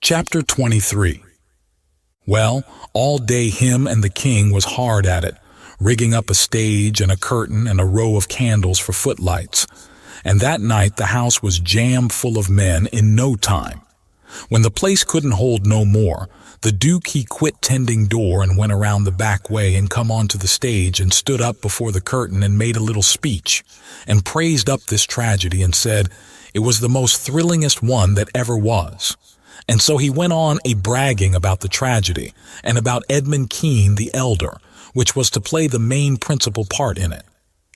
Chapter 23. Well, all day him and the king was hard at it, rigging up a stage and a curtain and a row of candles for footlights. And that night the house was jam full of men in no time. When the place couldn't hold no more, the Duke he quit tending door and went around the back way and come onto the stage and stood up before the curtain and made a little speech, and praised up this tragedy and said it was the most thrillingest one that ever was. And so he went on a bragging about the tragedy and about Edmund Kean the elder, which was to play the main principal part in it.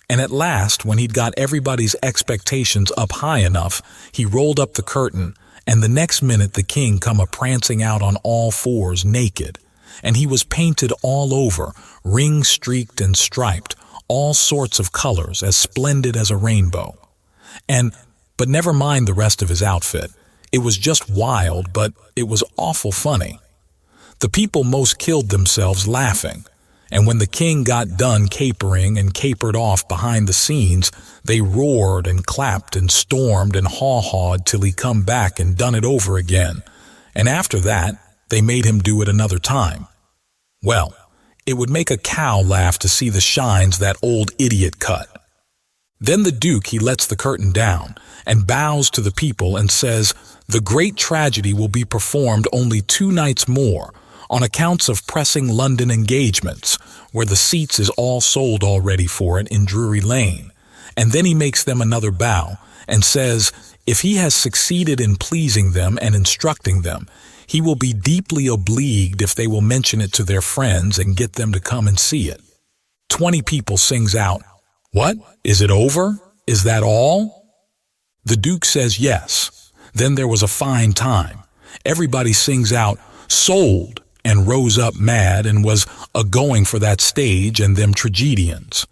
And at last, when he'd got everybody's expectations up high enough, he rolled up the curtain, and the next minute the king come a-prancing out on all fours naked, and he was painted all over, ring-streaked and striped, all sorts of colors, as splendid as a rainbow. But never mind the rest of his outfit. It was just wild, but it was awful funny. The people most killed themselves laughing, and when the king got done capering and capered off behind the scenes, they roared and clapped and stormed and haw-hawed till he come back and done it over again, and after that they made him do it another time. Well, it would make a cow laugh to see the shines that old idiot cut. Then the Duke he lets the curtain down and bows to the people and says, "The great tragedy will be performed only 2 nights more, on accounts of pressing London engagements, where the seats is all sold already for it in Drury Lane." And then he makes them another bow, and says, if he has succeeded in pleasing them and instructing them, he will be deeply obliged if they will mention it to their friends and get them to come and see it. 20 people sings out, "What? Is it over? Is that all?" The Duke says yes. Then there was a fine time. Everybody sings out, "Sold," and rose up mad and was a-going for that stage and them tragedians.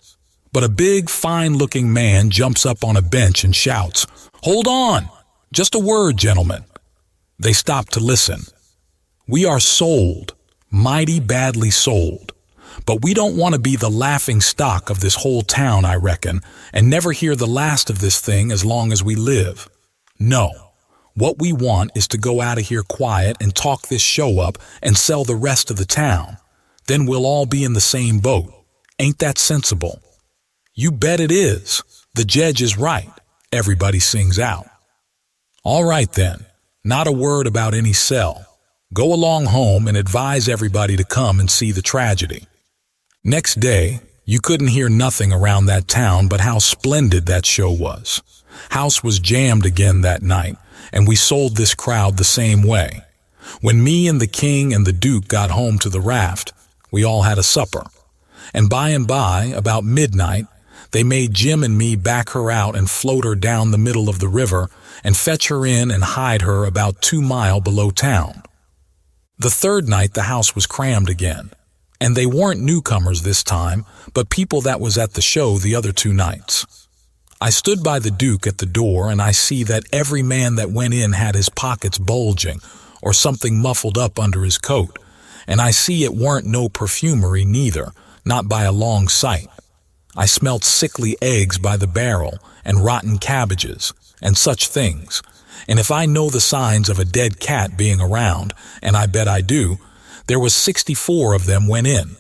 But a big, fine-looking man jumps up on a bench and shouts, "Hold on! Just a word, gentlemen." They stop to listen. "We are sold, mighty badly sold. But we don't want to be the laughing stock of this whole town, I reckon, and never hear the last of this thing as long as we live. No. What we want is to go out of here quiet and talk this show up and sell the rest of the town. Then we'll all be in the same boat. Ain't that sensible?" "You bet it is. The jedge is right," everybody sings out. "All right then, not a word about any sell. Go along home and advise everybody to come and see the tragedy." Next day, you couldn't hear nothing around that town but how splendid that show was. House was jammed again that night, and we sold this crowd the same way. When me and the king and the Duke got home to the raft, we all had a supper. And by, about midnight, they made Jim and me back her out and float her down the middle of the river and fetch her in and hide her about 2 miles below town. The third night the house was crammed again, and they weren't newcomers this time, but people that was at the show the other 2 nights. I stood by the Duke at the door, and I see that every man that went in had his pockets bulging or something muffled up under his coat, and I see it weren't no perfumery neither, not by a long sight. I smelt sickly eggs by the barrel and rotten cabbages and such things, and if I know the signs of a dead cat being around, and I bet I do, there was 64 of them went in.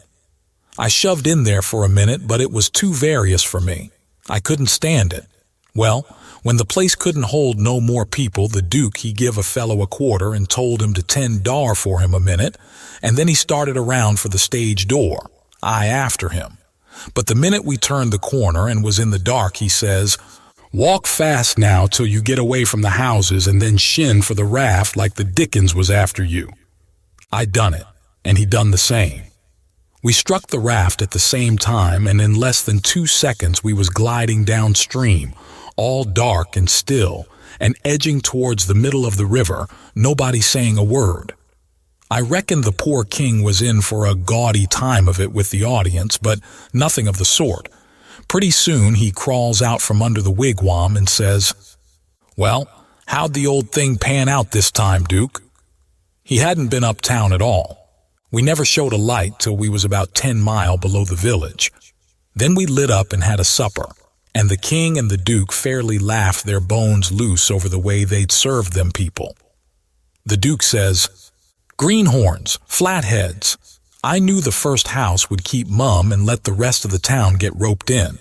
I shoved in there for a minute, but it was too various for me. I couldn't stand it. Well, when the place couldn't hold no more people, the Duke he give a fellow a quarter and told him to tend dar for him a minute, and then he started around for the stage door, I after him. But the minute we turned the corner and was in the dark, he says, "Walk fast now till you get away from the houses and then shin for the raft like the Dickens was after you." I done it, and he done the same. We struck the raft at the same time, and in less than 2 seconds we was gliding downstream, all dark and still, and edging towards the middle of the river, nobody saying a word. I reckon the poor king was in for a gaudy time of it with the audience, but nothing of the sort. Pretty soon he crawls out from under the wigwam and says, "Well, how'd the old thing pan out this time, Duke?" He hadn't been uptown at all. We never showed a light till we was about 10 miles below the village. Then we lit up and had a supper, and the king and the Duke fairly laughed their bones loose over the way they'd served them people. The Duke says, "Greenhorns, flatheads. I knew the first house would keep mum and let the rest of the town get roped in,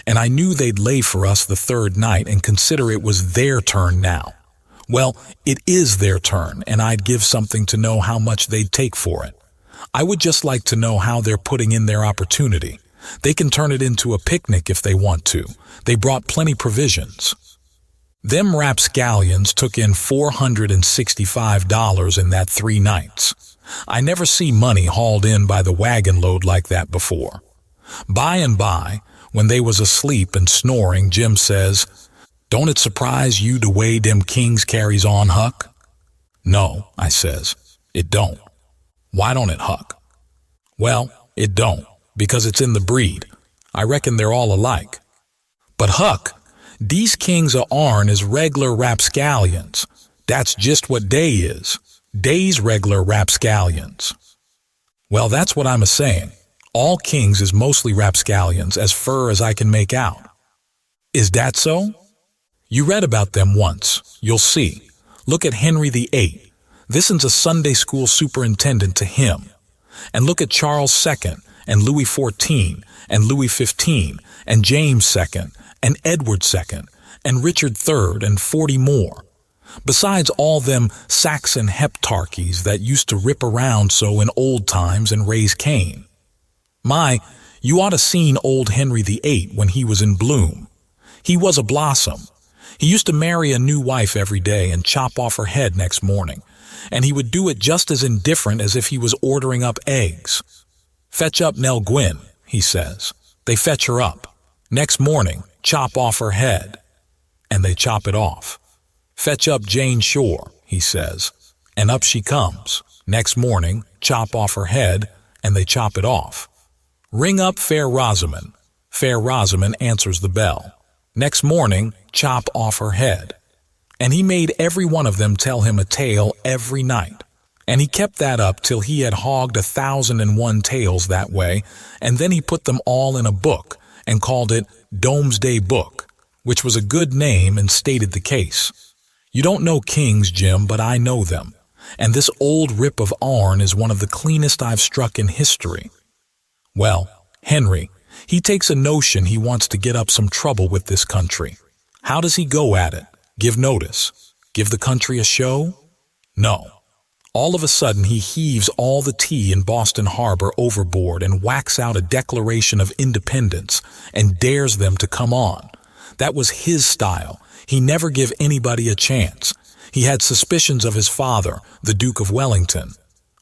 and I knew they'd lay for us the third night and consider it was their turn now. Well, it is their turn, and I'd give something to know how much they'd take for it. I would just like to know how they're putting in their opportunity. They can turn it into a picnic if they want to. They brought plenty provisions." Them rapscallions took in $465 in that 3 nights. I never see money hauled in by the wagon load like that before. By and by, when they was asleep and snoring, Jim says, "Don't it surprise you the way them kings carries on, Huck?" "No," I says, "it don't." "Why don't it, Huck?" "Well, it don't, because it's in the breed. I reckon they're all alike." "But Huck, these kings of ourn is reg'lar rapscallions. That's just what they is. Dey's reg'lar rapscallions." "Well, that's what I'm a-saying. All kings is mostly rapscallions, as fur as I can make out." "Is that so?" "You read about them once. You'll see. Look at Henry VIII. This'n's a Sunday school superintendent to him. And look at Charles II, and Louis XIV, and Louis XV, and James II, and Edward II, and Richard III, and 40 more. Besides all them Saxon heptarchies that used to rip around so in old times and raise Cain. My, you ought to seen old Henry VIII when he was in bloom. He was a blossom. He used to marry a new wife every day and chop off her head next morning, and he would do it just as indifferent as if he was ordering up eggs. "Fetch up Nell Gwynn," he says. They fetch her up. Next morning, chop off her head. And they chop it off. "Fetch up Jane Shore," he says. And up she comes. Next morning, chop off her head, and they chop it off. "Ring up Fair Rosamond." Fair Rosamond answers the bell. Next morning, chop off her head. And he made every one of them tell him a tale every night. And he kept that up till he had hogged 1,001 tales that way, and then he put them all in a book and called it Domesday Book, which was a good name and stated the case. You don't know kings, Jim, but I know them, and this old rip of ourn is one of the cleanest I've struck in history. Well, Henry, he takes a notion he wants to get up some trouble with this country. How does he go at it? Give notice? Give the country a show? No. All of a sudden he heaves all the tea in Boston Harbor overboard and whacks out a Declaration of Independence and dares them to come on. That was his style. He never give anybody a chance. He had suspicions of his father, the Duke of Wellington.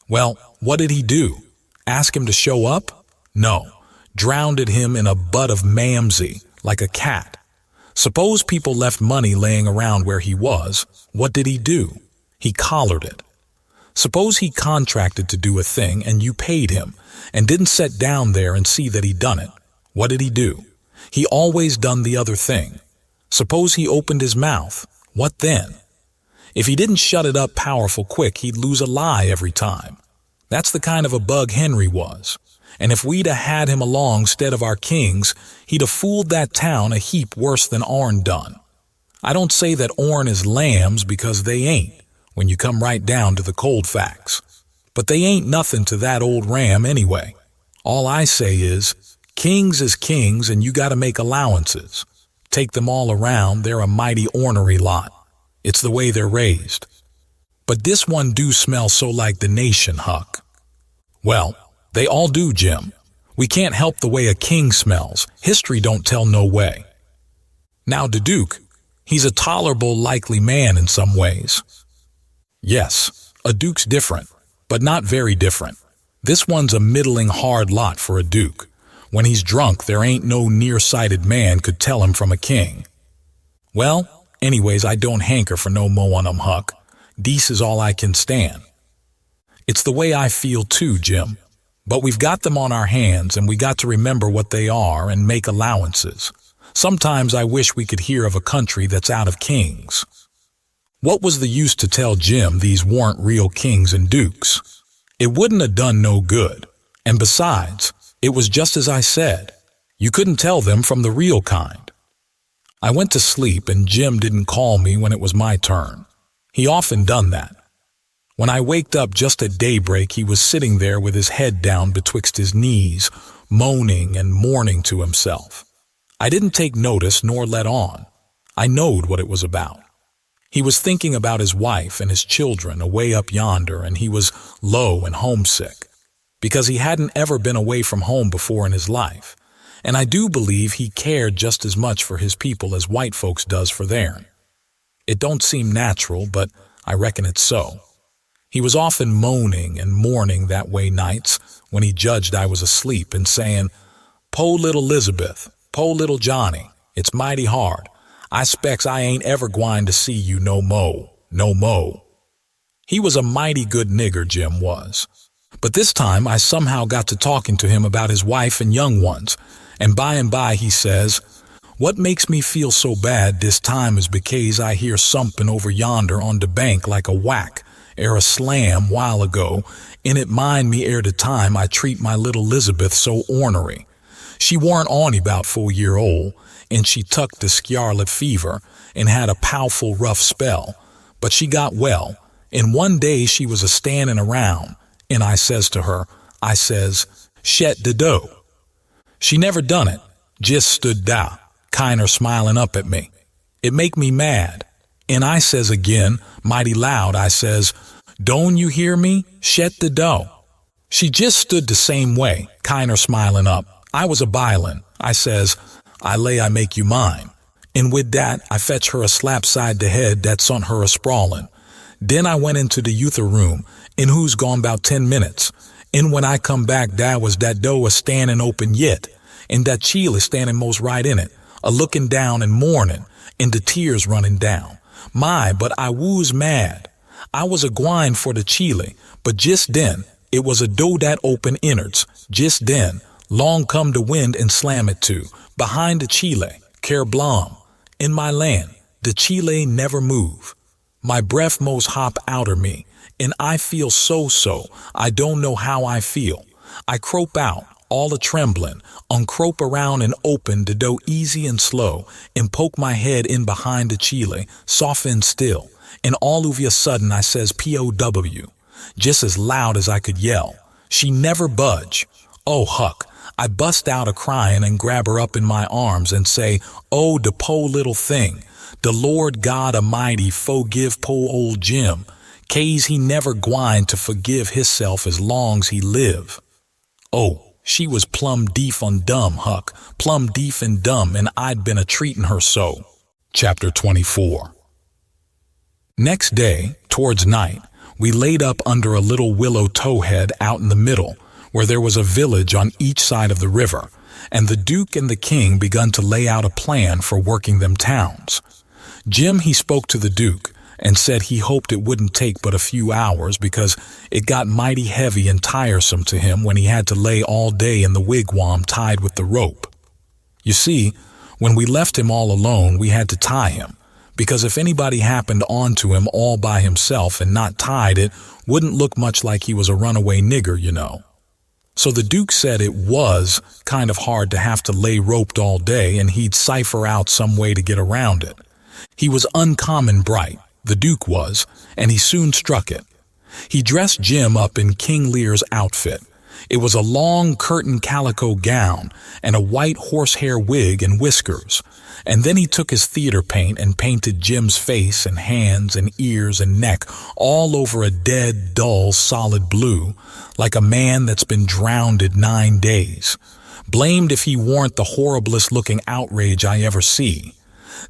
Well, what did he do? Ask him to show up? No. Drowned him in a butt of Mamsie, like a cat. Suppose people left money laying around where he was, what did he do? He collared it. Suppose he contracted to do a thing and you paid him, and didn't sit down there and see that he done it. What did he do? He always done the other thing. Suppose he opened his mouth. What then? If he didn't shut it up powerful quick, he'd lose a lie every time. That's the kind of a bug Henry was. And if we'd a had him along 'stead of our kings, he'd a fooled that town a heap worse than ourn done. I don't say that ourn is lambs, because they ain't, when you come right down to the cold facts. But they ain't nothing to that old ram anyway. All I say is, kings is kings, and you gotta make allowances. Take them all around, they're a mighty ornery lot. It's the way they're raised. But this one do smell so like the nation, Huck. Well, they all do, Jim. We can't help the way a king smells. History don't tell no way. Now the Duke, he's a tolerable likely man in some ways. Yes, a duke's different, but not very different. This one's a middling hard lot for a duke. When he's drunk, there ain't no nearsighted man could tell him from a king. Well, anyways, I don't hanker for no mo on 'em, Huck. Dece is all I can stand. It's the way I feel too, Jim. But we've got them on our hands, and we got to remember what they are and make allowances. Sometimes I wish we could hear of a country that's out of kings. What was the use to tell Jim these weren't real kings and dukes? It wouldn't have done no good. And besides, it was just as I said. You couldn't tell them from the real kind. I went to sleep, and Jim didn't call me when it was my turn. He often done that. When I waked up just at daybreak, he was sitting there with his head down betwixt his knees, moaning and mourning to himself. I didn't take notice nor let on. I knowed what it was about. He was thinking about his wife and his children away up yonder, and he was low and homesick, because he hadn't ever been away from home before in his life, and I do believe he cared just as much for his people as white folks does for theirn. It don't seem natural, but I reckon it's so. He was often moaning and mourning that way nights when he judged I was asleep and saying, "Po little Elizabeth, po little Johnny, it's mighty hard. I specs I ain't ever gwine to see you no mo, no mo." He was a mighty good nigger, Jim was. But this time I somehow got to talking to him about his wife and young ones, and by he says, "What makes me feel so bad this time is because I hear somepin over yonder on the bank like a whack, ere a slam while ago, and it mind me ere the time I treat my little Elizabeth so ornery. She warn't only about 4 year old, and she tucked the scarlet fever, and had a pow'ful rough spell, but she got well, and one day she was a-standing around, and I says to her, I says, "Shet the dough." She never done it, just stood da, kinder smiling up at me. It make me mad, and I says again, mighty loud, I says, "Don't you hear me? Shet the dough." She just stood the same way, kinder smiling up. I was a-bilin'. I says, "I lay I make you mine." And with that, I fetch her a slap side the head that sent her a-sprawlin'. Then I went into the youther room, in who's gone 'bout 10 minutes. And when I come back, that was that door a-standing open yet, and that chiel is standing most right in it, a-looking down and mourning, and the tears running down. My, but I woos mad. I was a-gwine for the chile, but just then, it was a door that open innards, just then, long come the wind and slam it to, behind the chile, care blam. In my land, the chile never move. My breath most hop outer me, and I feel so, I don't know how I feel. I crope out, all a-tremblin', uncrope around and open the door easy and slow, and poke my head in behind the chile, soft and still, and all of a sudden I says P.O.W., just as loud as I could yell. She never budge. Oh, Huck, I bust out a-cryin' and grab her up in my arms and say, "Oh, the po little thing, the Lord God Almighty forgive po old Jim, kase he never gwine to forgive hisself as long's he live." Oh, she was plumb deef and dumb, Huck, plumb deef and dumb, and I'd been a-treatin' her so. Chapter 24. Next day, towards night, we laid up under a little willow towhead out in the middle, where there was a village on each side of the river, and the Duke and the King begun to lay out a plan for working them towns. Jim, he spoke to the Duke, and said he hoped it wouldn't take but a few hours, because it got mighty heavy and tiresome to him when he had to lay all day in the wigwam tied with the rope. You see, when we left him all alone, we had to tie him, because if anybody happened onto him all by himself and not tied, it wouldn't look much like he was a runaway nigger, you know. So the Duke said it was kind of hard to have to lay roped all day, and he'd cipher out some way to get around it. He was uncommon bright, the Duke was, and he soon struck it. He dressed Jim up in King Lear's outfit. It was a long curtain calico gown and a white horsehair wig and whiskers, and then he took his theater paint and painted Jim's face and hands and ears and neck all over a dead, dull, solid blue, like a man that's been drowned 9 days. Blamed if he warn't the horriblest-looking outrage I ever see.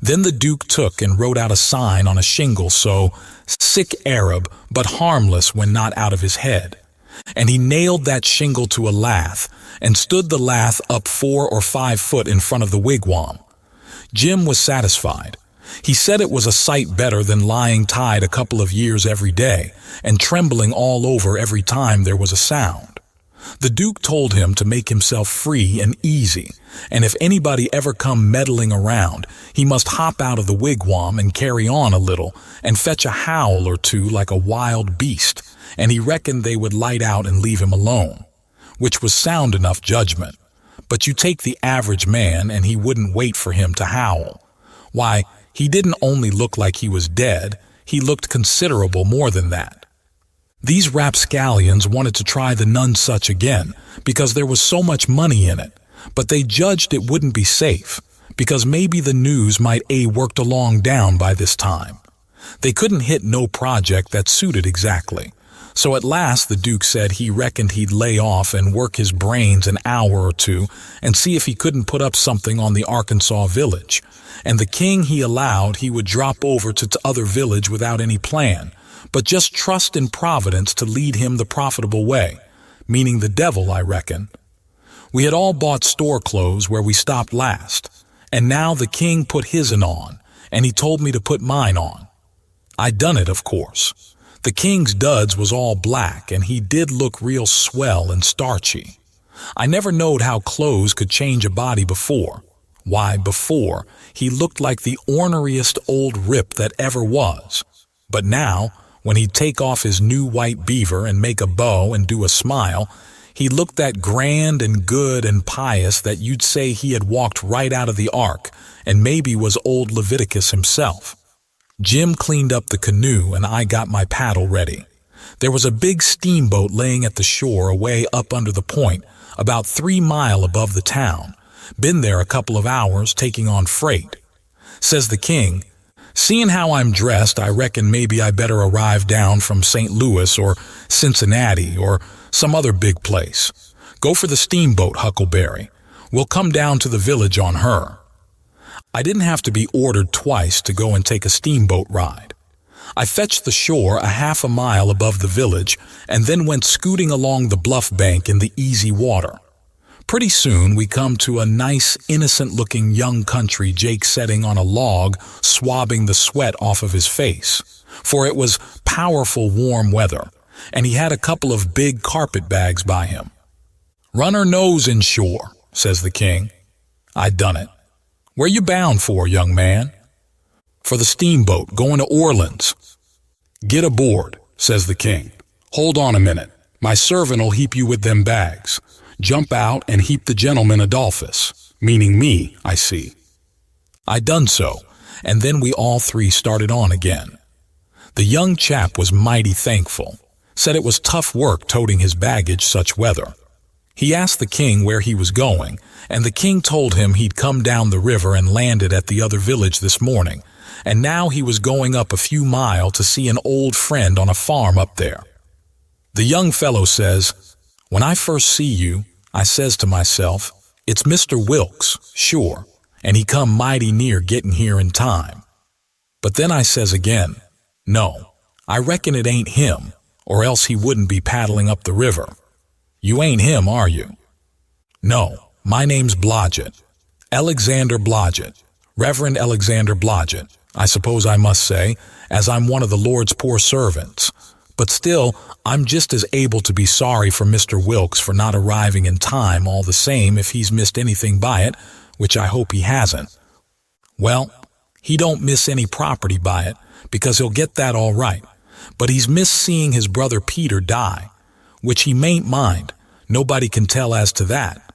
Then the Duke took and wrote out a sign on a shingle so, "Sick Arab, but harmless when not out of his head." And he nailed that shingle to a lath, and stood the lath up 4 or 5 foot in front of the wigwam. Jim was satisfied. He said it was a sight better than lying tied a couple of years every day, and trembling all over every time there was a sound. The Duke told him to make himself free and easy, and if anybody ever come meddling around, he must hop out of the wigwam and carry on a little, and fetch a howl or two like a wild beast, and he reckoned they would light out and leave him alone, which was sound enough judgment. But you take the average man, and he wouldn't wait for him to howl. Why, he didn't only look like he was dead, he looked considerable more than that. These rapscallions wanted to try the Nonesuch again because there was so much money in it, but they judged it wouldn't be safe because maybe the news might a worked along down by this time. They couldn't hit no project that suited exactly. So at last the Duke said he reckoned he'd lay off and work his brains an hour or two and see if he couldn't put up something on the Arkansas village. And the king he allowed he would drop over to t'other village without any plan, but just trust in Providence to lead him the profitable way, meaning the devil, I reckon. We had all bought store clothes where we stopped last, and now the king put his'n on, and he told me to put mine on. I done it, of course. The king's duds was all black, and he did look real swell and starchy. I never knowed how clothes could change a body before. Why, before, he looked like the orneriest old rip that ever was. But now, when he'd take off his new white beaver and make a bow and do a smile, he looked that grand and good and pious that you'd say he had walked right out of the ark and maybe was old Leviticus himself. Jim cleaned up the canoe and I got my paddle ready. There was a big steamboat laying at the shore away up under the point, about 3 miles above the town. Been there a couple of hours taking on freight. Says the king, "Seeing how I'm dressed, I reckon maybe I better arrive down from St. Louis or Cincinnati or some other big place. Go for the steamboat, Huckleberry. We'll come down to the village on her." I didn't have to be ordered twice to go and take a steamboat ride. I fetched the shore a half a mile above the village and then went scooting along the bluff bank in the easy water. Pretty soon we come to a nice, innocent-looking young country Jake sitting on a log, swabbing the sweat off of his face, for it was powerful warm weather, and he had a couple of big carpet bags by him. "Run her nose inshore," says the king. I done it. "Where you bound for, young man?" "For the steamboat, going to Orleans." "Get aboard," says the king. "Hold on a minute. My servant'll heap you with them bags. Jump out and heap the gentleman Adolphus," meaning me, I see. I done so, and then we all three started on again. The young chap was mighty thankful, said it was tough work toting his baggage such weather. He asked the king where he was going, and the king told him he'd come down the river and landed at the other village this morning, and now he was going up a few miles to see an old friend on a farm up there. The young fellow says, "When I first see you, I says to myself, it's Mr. Wilks, sure, and he come mighty near getting here in time. But then I says again, no, I reckon it ain't him, or else he wouldn't be paddling up the river. You ain't him, are you?" "No, my name's Blodgett. Alexander Blodgett. Reverend Alexander Blodgett, I suppose I must say, as I'm one of the Lord's poor servants. But still, I'm just as able to be sorry for Mr. Wilks for not arriving in time all the same if he's missed anything by it, which I hope he hasn't. Well, he don't miss any property by it, because he'll get that all right. But he's missed seeing his brother Peter die, which he mayn't mind. Nobody can tell as to that.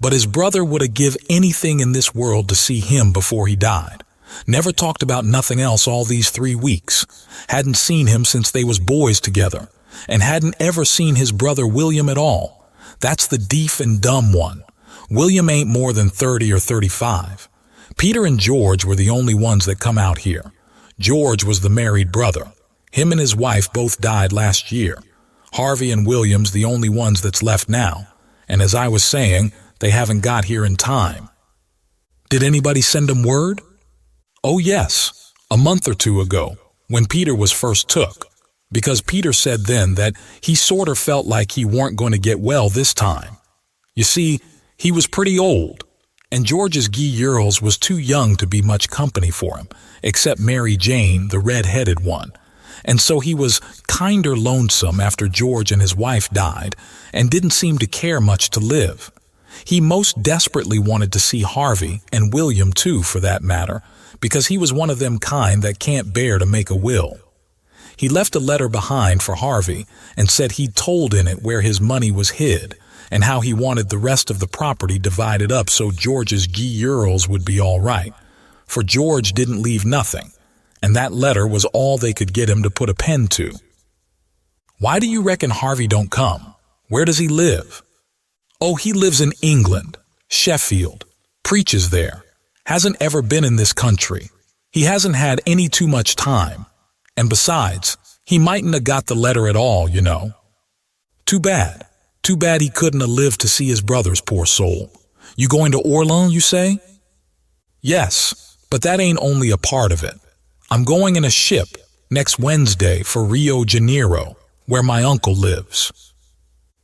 But his brother would have give anything in this world to see him before he died. Never talked about nothing else all these 3 weeks. Hadn't seen him since they was boys together, and hadn't ever seen his brother William at all. That's the deef and dumb one. William ain't more than 30 or 35. Peter and George were the only ones that come out here. George was the married brother. Him and his wife both died last year. Harvey and William's the only ones that's left now, and as I was saying, they haven't got here in time." "Did anybody send 'em word?" "Oh yes, a month or 2 ago, when Peter was first took, because Peter said then that he sorter felt like he weren't going to get well this time. You see, he was pretty old, and George's Yearls was too young to be much company for him, except Mary Jane, the red-headed one. And so he was kinder lonesome after George and his wife died, and didn't seem to care much to live. He most desperately wanted to see Harvey, and William too for that matter, because he was one of them kind that can't bear to make a will. He left a letter behind for Harvey and said he'd told in it where his money was hid, and how he wanted the rest of the property divided up so George's Yearls would be all right, for George didn't leave nothing, and that letter was all they could get him to put a pen to. Why do you reckon Harvey don't come? Where does he live? Oh, he lives in England, Sheffield, preaches there, hasn't ever been in this country. He hasn't had any too much time. And besides, he mightn't have got the letter at all, you know. Too bad. Too bad he couldn't have lived to see his brothers, poor soul. You going to Orleans, you say? Yes, but that ain't only a part of it. I'm going in a ship next Wednesday for Rio de Janeiro, where my uncle lives.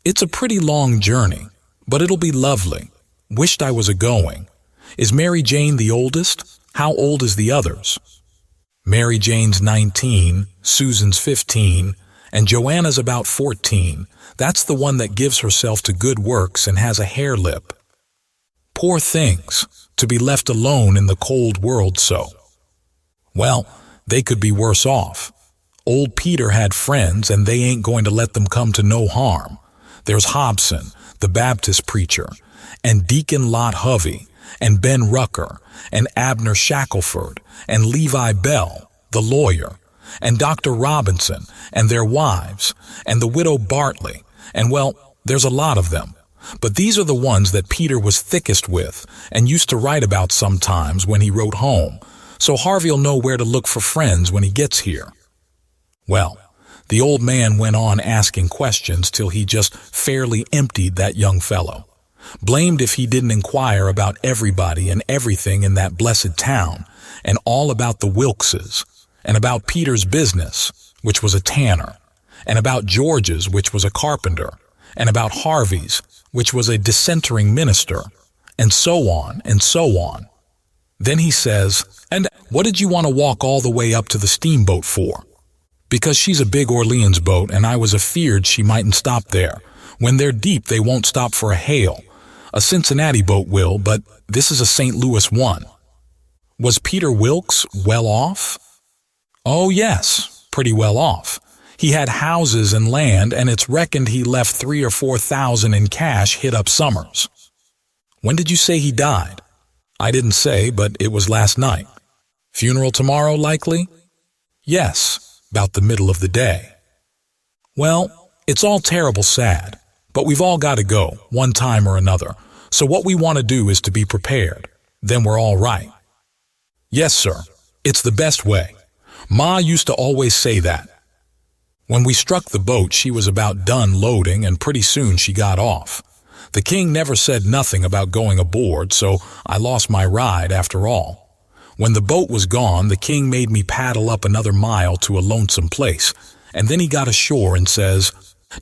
It's a pretty long journey, but it'll be lovely. Wished I was a-going. Is Mary Jane the oldest? How old is the others? Mary Jane's 19, Susan's 15, and Joanna's about 14. That's the one that gives herself to good works and has a hare lip. Poor things, to be left alone in the cold world so. Well, they could be worse off. Old Peter had friends, and they ain't going to let them come to no harm. There's Hobson, the Baptist preacher, and Deacon Lot Hovey, and Ben Rucker, and Abner Shackelford, and Levi Bell, the lawyer, and Dr. Robinson, and their wives, and the widow Bartley, and well, there's a lot of them. But these are the ones that Peter was thickest with, and used to write about sometimes when he wrote home, so Harvey'll know where to look for friends when he gets here. Well, the old man went on asking questions till he just fairly emptied that young fellow. Blamed if he didn't inquire about everybody and everything in that blessed town, and all about the Wilkses, and about Peter's business, which was a tanner, and about George's, which was a carpenter, and about Harvey's, which was a dissentering minister, and so on and so on. Then he says, "And what did you want to walk all the way up to the steamboat for?" "Because she's a big Orleans boat, and I was afeard she mightn't stop there. When they're deep, they won't stop for a hail. A Cincinnati boat will, but this is a St. Louis one." Was Peter Wilks well off? Oh, yes, pretty well off. He had houses and land, and it's reckoned he left 3,000 or 4,000 in cash hid up summers. When did you say he died? I didn't say, but it was last night. Funeral tomorrow, likely? Yes, about the middle of the day. Well, it's all terrible sad, but we've all got to go, one time or another, so what we want to do is to be prepared. Then we're all right. Yes, sir, it's the best way. Ma used to always say that. When we struck the boat, she was about done loading, and pretty soon she got off. The king never said nothing about going aboard, so I lost my ride after all. When the boat was gone, the king made me paddle up another mile to a lonesome place, and then he got ashore and says,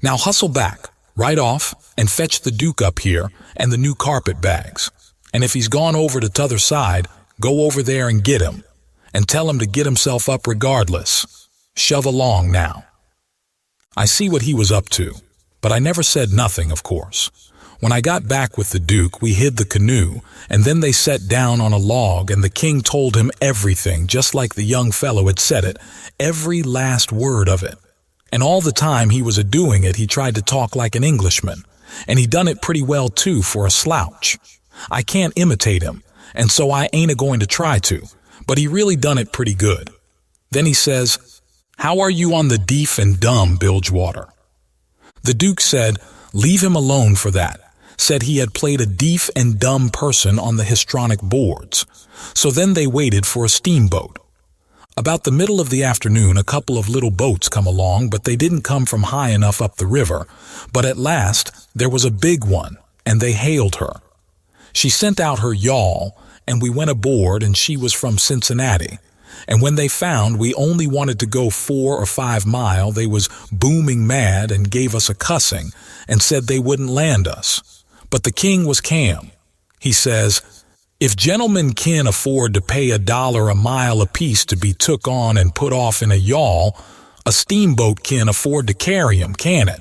"Now hustle back, right off, and fetch the Duke up here and the new carpet bags. And if he's gone over to t'other side, go over there and get him, and tell him to get himself up regardless. Shove along now." I see what he was up to, but I never said nothing, of course. When I got back with the Duke, we hid the canoe, and then they sat down on a log, and the king told him everything, just like the young fellow had said it, every last word of it. And all the time he was a-doing it, he tried to talk like an Englishman, and he done it pretty well, too, for a slouch. I can't imitate him, and so I ain't a-going to try to, but he really done it pretty good. Then he says, "How are you on the deaf and dumb, Bilgewater?" The Duke said, leave him alone for that. Said he had played a deaf and dumb person on the histrionic boards. So then they waited for a steamboat. About the middle of the afternoon, a couple of little boats come along, but they didn't come from high enough up the river. But at last, there was a big one, and they hailed her. She sent out her yawl, and we went aboard, and she was from Cincinnati. And when they found we only wanted to go 4 or 5 miles, they was booming mad and gave us a cussing and said they wouldn't land us. But the king was calm. He says, "If gentlemen can afford to pay $1 a mile apiece to be took on and put off in a yawl, a steamboat can afford to carry 'em, can it?"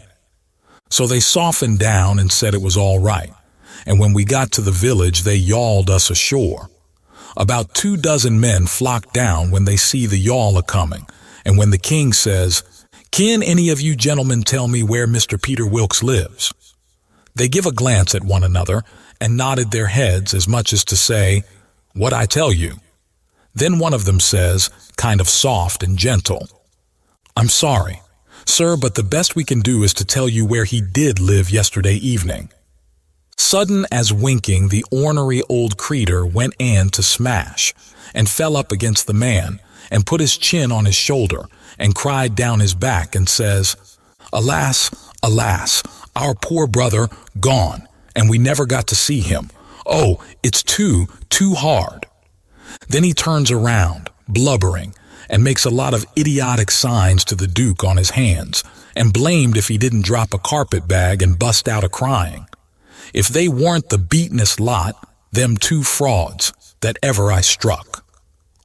So they softened down and said it was all right. And when we got to the village, they yawled us ashore. About 24 men flock down when they see the yawl a-coming, and when the king says, "Can any of you gentlemen tell me where Mr. Peter Wilks lives?" They give a glance at one another and nodded their heads as much as to say, "What I tell you?" Then one of them says, kind of soft and gentle, "I'm sorry, "Sir, but the best we can do is to tell you where he did live yesterday evening." Sudden as winking, the ornery old creature went in to smash, and fell up against the man, and put his chin on his shoulder, and cried down his back, and says, "Alas, alas, our poor brother gone, and we never got to see him. Oh, it's too hard." Then he turns around, blubbering, and makes a lot of idiotic signs to the Duke on his hands, and blamed if he didn't drop a carpet bag and bust out a-crying. If they weren't the beatenest lot, them two frauds, that ever I struck.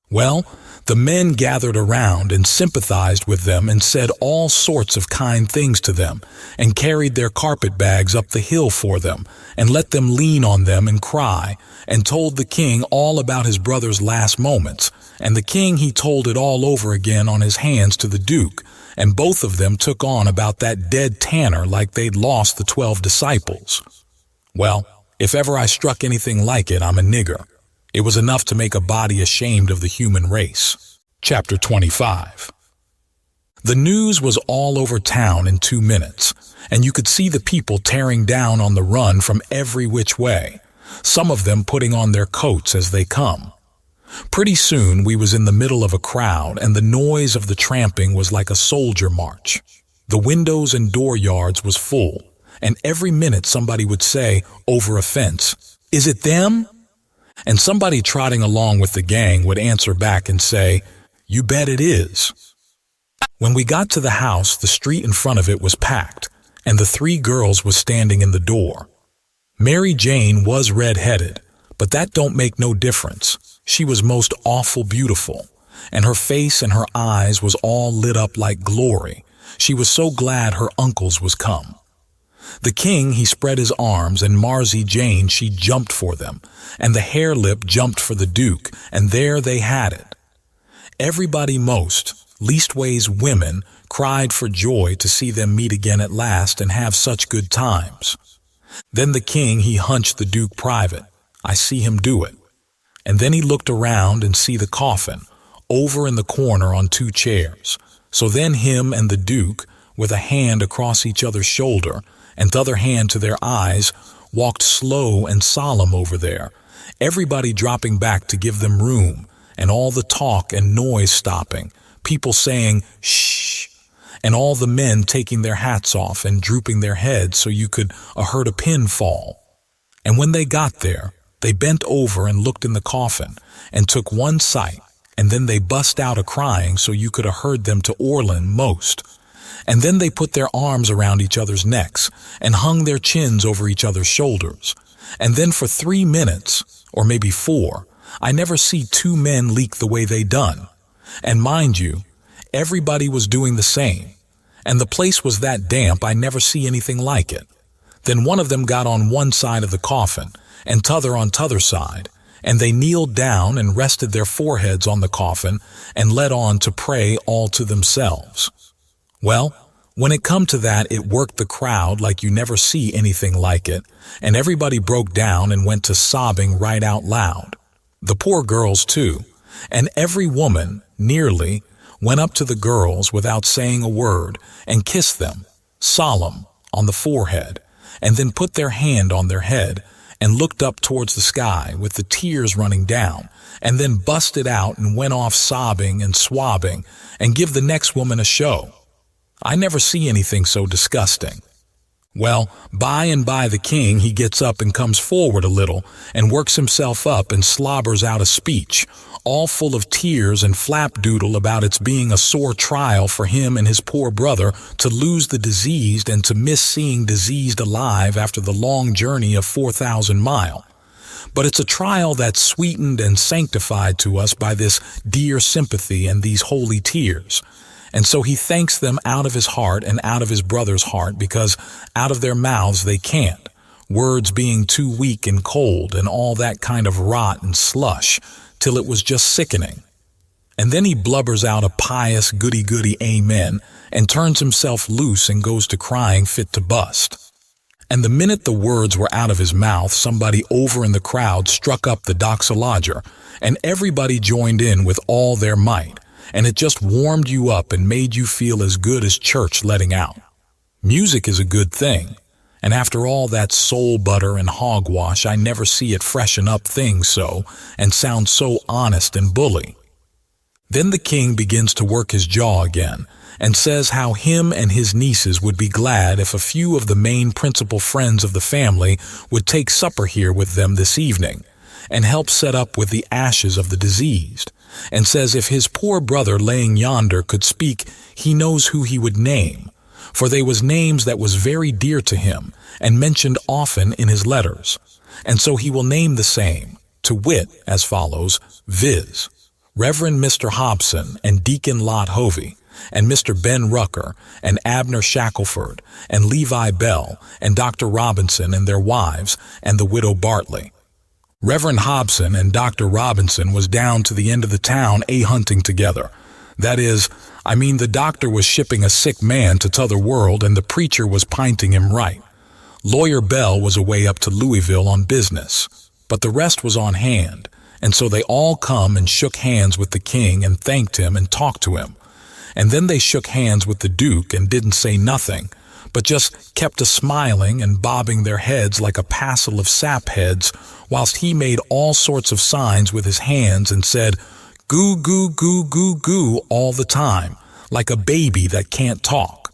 Well, the men gathered around and sympathized with them and said all sorts of kind things to them, and carried their carpet bags up the hill for them, and let them lean on them and cry, and told the king all about his brother's last moments, and the king he told it all over again on his hands to the Duke, and both of them took on about that dead tanner like they'd lost the 12 disciples. Well, if ever I struck anything like it, I'm a nigger. It was enough to make a body ashamed of the human race. Chapter 25. The news was all over town in 2 minutes, and you could see the people tearing down on the run from every which way, some of them putting on their coats as they come. Pretty soon we was in the middle of a crowd, and the noise of the tramping was like a soldier march. The windows and dooryards was full, and every minute somebody would say, over a fence, "Is it them?" And somebody trotting along with the gang would answer back and say, "You bet it is." When we got to the house, the street in front of it was packed, and the 3 girls was standing in the door. Mary Jane was red-headed, but that don't make no difference. She was most awful beautiful, and her face and her eyes was all lit up like glory. She was so glad her uncles was come. The king, he spread his arms, and Marsy Jane, she jumped for them, and the hare lip jumped for the Duke, and there they had it. Everybody most, leastways women, cried for joy to see them meet again at last and have such good times. Then the king, he hunched the Duke private. I see him do it. And then he looked around and see the coffin, over in the corner on 2 chairs. So then him and the Duke, with a hand across each other's shoulder, and the other hand to their eyes, walked slow and solemn over there, everybody dropping back to give them room, and all the talk and noise stopping, people saying, "Shh," and all the men taking their hats off and drooping their heads so you could heard a pin fall. And when they got there, they bent over and looked in the coffin, and took one sight, and then they bust out a-crying so you could heard them to Orland most. And then they put their arms around each other's necks and hung their chins over each other's shoulders. And then for 3 minutes, or maybe 4, I never see 2 men leak the way they done. And mind you, everybody was doing the same. And the place was that damp I never see anything like it. Then one of them got on one side of the coffin, and t'other on t'other side, and they kneeled down and rested their foreheads on the coffin and let on to pray all to themselves. Well, when it come to that, it worked the crowd like you never see anything like it, and everybody broke down and went to sobbing right out loud. The poor girls too, and every woman, nearly, went up to the girls without saying a word and kissed them, solemn, on the forehead, and then put their hand on their head and looked up towards the sky with the tears running down, and then busted out and went off sobbing and swabbing and give the next woman a show. I never see anything so disgusting. Well, by and by the king, he gets up and comes forward a little and works himself up and slobbers out a speech, all full of tears and flapdoodle about its being a sore trial for him and his poor brother to lose the diseased and to miss seeing diseased alive after the long journey of 4,000 miles. But it's a trial that's sweetened and sanctified to us by this dear sympathy and these holy tears. And so he thanks them out of his heart and out of his brother's heart, because out of their mouths they can't, words being too weak and cold and all that kind of rot and slush, till it was just sickening. And then he blubbers out a pious goody-goody amen and turns himself loose and goes to crying fit to bust. And the minute the words were out of his mouth, somebody over in the crowd struck up the doxologer, and everybody joined in with all their might. and it just warmed you up and made you feel as good as church letting out. Music is a good thing, and after all that soul butter and hogwash, I never see it freshen up things so and sound so honest and bully. Then the king begins to work his jaw again and says how him and his nieces would be glad if a few of the main principal friends of the family would take supper here with them this evening and help set up with the ashes of the diseased, and says if his poor brother laying yonder could speak, he knows who he would name, for they was names that was very dear to him and mentioned often in his letters, and so he will name the same, to wit, as follows, viz. Reverend Mr. Hobson and Deacon Lot Hovey, and Mr. Ben Rucker, and Abner Shackelford, and Levi Bell, and Dr. Robinson and their wives, and the widow Bartley. Reverend Hobson and Dr. Robinson was down to the end of the town hunting together. That is, the doctor was shipping a sick man to t'other world, and the preacher was pinting him right. Lawyer Bell was away up to Louisville on business, but the rest was on hand, and so they all come and shook hands with the king and thanked him and talked to him. And then they shook hands with the Duke and didn't say nothing, but just kept a-smiling and bobbing their heads like a passel of sapheads, whilst he made all sorts of signs with his hands and said, "Goo, goo, goo, goo, goo," all the time, like a baby that can't talk.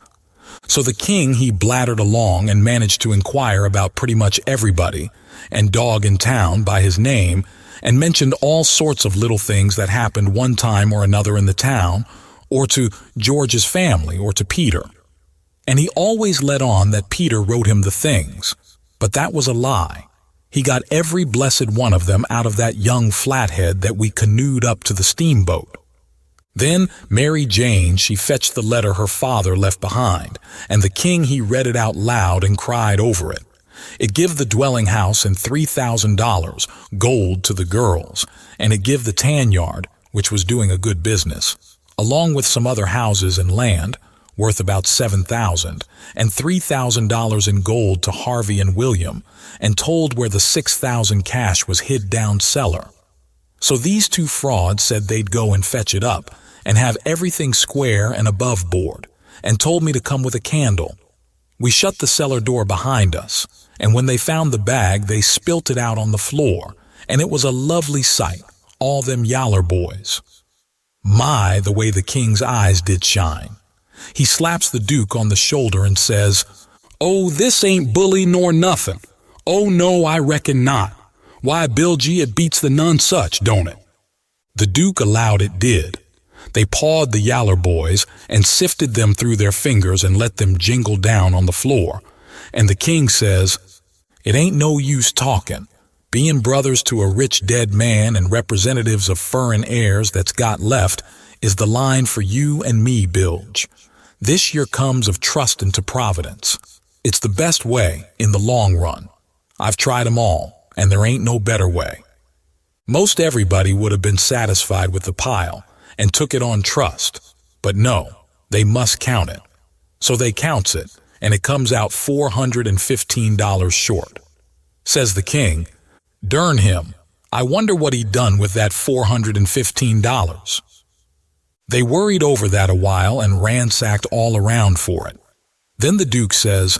So the king, he blattered along and managed to inquire about pretty much everybody and dog in town by his name, and mentioned all sorts of little things that happened one time or another in the town, or to George's family, or to Peter. And he always let on that Peter wrote him the things, but that was a lie. He got every blessed one of them out of that young flathead that we canoed up to the steamboat. Then Mary Jane, she fetched the letter her father left behind, and the king he read it out loud and cried over it. It give the dwelling house and $3,000 gold to the girls, and it give the tan yard, which was doing a good business, along with some other houses and land, worth about $7,000, and $3,000 in gold to Harvey and William, and told where the $6,000 cash was hid down cellar. So these two frauds said they'd go and fetch it up, and have everything square and above board, and told me to come with a candle. We shut the cellar door behind us, and when they found the bag, they spilt it out on the floor, and it was a lovely sight, all them yaller boys. My, the way the king's eyes did shine. He slaps the Duke on the shoulder and says, "Oh, this ain't bully nor nothing. Oh, no, I reckon not. Why, Bilgy, it beats the Nonesuch, don't it?" The Duke allowed it did. They pawed the yaller boys and sifted them through their fingers and let them jingle down on the floor. And the king says, "It ain't no use talking. Being brothers to a rich dead man and representatives of furrin heirs that's got left is the line for you and me, Bilge. This year comes of trustin' to Providence. It's the best way in the long run. I've tried 'em all, and there ain't no better way." Most everybody would have been satisfied with the pile and took it on trust, but no, they must count it. So they counts it, and it comes out $415 short. Says the king, "Dern him, I wonder what he done with that $415. They worried over that a while and ransacked all around for it. Then the Duke says,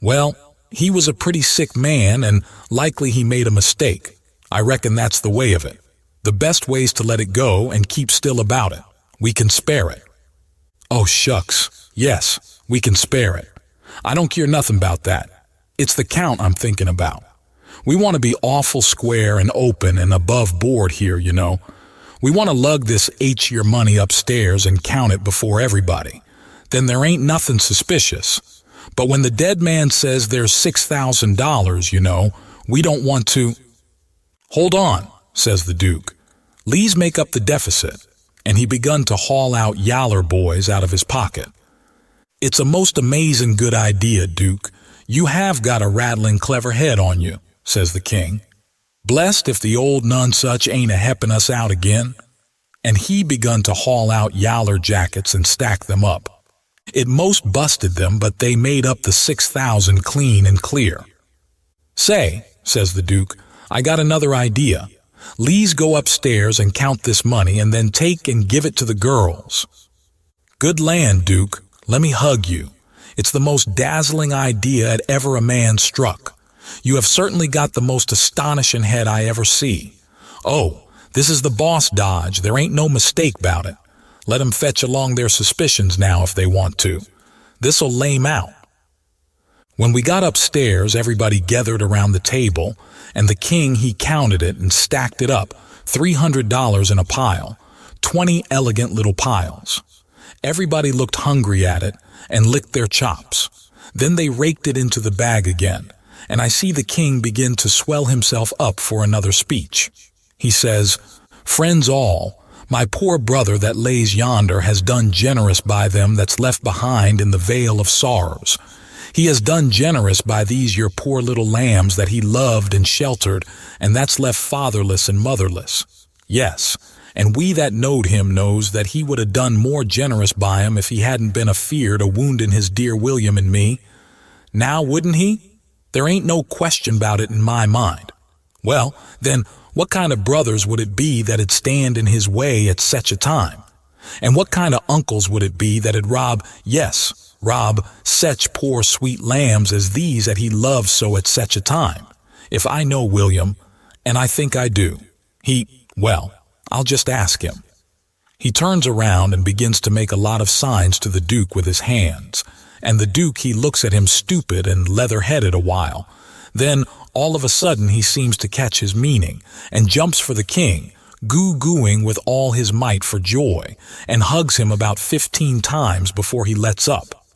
"Well, he was a pretty sick man, and likely he made a mistake. I reckon that's the way of it. The best way's to let it go and keep still about it. We can spare it." "Oh, shucks. Yes, we can spare it. I don't care nothing about that. It's the count I'm thinking about. We want to be awful square and open and above board here, you know. We want to lug this year money upstairs and count it before everybody. Then there ain't nothing suspicious. But when the dead man says there's $6,000, you know, we don't want to—" "Hold on," says the Duke. "Lees make up the deficit," and he begun to haul out yaller boys out of his pocket. "It's a most amazing good idea, Duke. You have got a rattling clever head on you," says the king. "Blessed if the old Nonesuch ain't a-heppin' us out again." And he begun to haul out yaller jackets and stack them up. It most busted them, but they made up the 6,000 clean and clear. "Say," says the Duke, "I got another idea. Lees go upstairs and count this money and then take and give it to the girls. Good land, Duke. Let me hug you. It's the most dazzling idea that ever a man struck. You have certainly got the most astonishing head I ever see. Oh, this is the boss dodge. There ain't no mistake about it. Let 'em fetch along their suspicions now if they want to. This'll lay 'em out. When we got upstairs, everybody gathered around the table, and the king he counted it and stacked it up, $300 in a pile, 20 elegant little piles. Everybody looked hungry at it and licked their chops. Then they raked it into the bag again, and I see the king begin to swell himself up for another speech. He says, "Friends all, my poor brother that lays yonder has done generous by them that's left behind in the vale of sorrows. He has done generous by these your poor little lambs that he loved and sheltered, and that's left fatherless and motherless. Yes, and we that knowed him knows that he would have done more generous by 'em if he hadn't been afeard of wounding his dear William and me. Now wouldn't he? There ain't no question about it in my mind. Well, then, what kind of brothers would it be that'd stand in his way at such a time? And what kind of uncles would it be that'd rob such poor sweet lambs as these that he loves so at such a time? If I know William, and I think I do, well, I'll just ask him." He turns around and begins to make a lot of signs to the Duke with his hands, and the Duke he looks at him stupid and leather-headed a while. Then, all of a sudden, he seems to catch his meaning, and jumps for the king, goo-gooing with all his might for joy, and hugs him about 15 times before he lets up.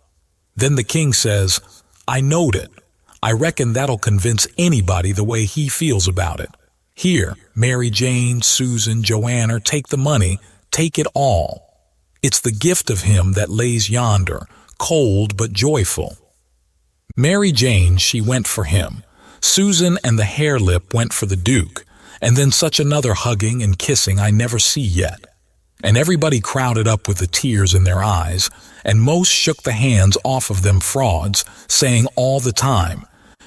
Then the king says, "I knowed it. I reckon that'll convince anybody the way he feels about it. Here, Mary Jane, Susan, Joanna, take the money, take it all. It's the gift of him that lays yonder, cold but joyful." Mary Jane, she went for him. Susan and the hare-lip went for the Duke, and then such another hugging and kissing I never see yet. And everybody crowded up with the tears in their eyes, and most shook the hands off of them frauds, saying all the time,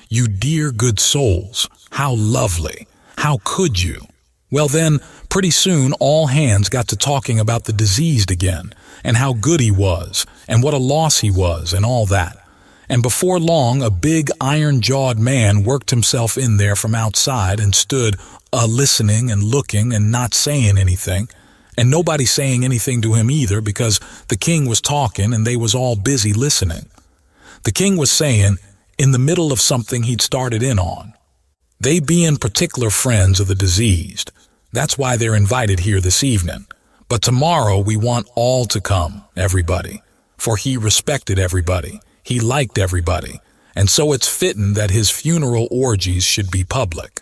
"You dear good souls, how lovely, how could you?" Well then, pretty soon all hands got to talking about the diseased again, and how good he was, and what a loss he was, and all that. And before long a big iron-jawed man worked himself in there from outside and stood listening and looking and not saying anything, and nobody saying anything to him either because the king was talking and they was all busy listening. The king was saying, in the middle of something he'd started in on, they being particular friends of the diseased. That's why they're invited here this evening. But tomorrow we want all to come, everybody, for he respected everybody. He liked everybody, and so it's fitting that his funeral orgies should be public.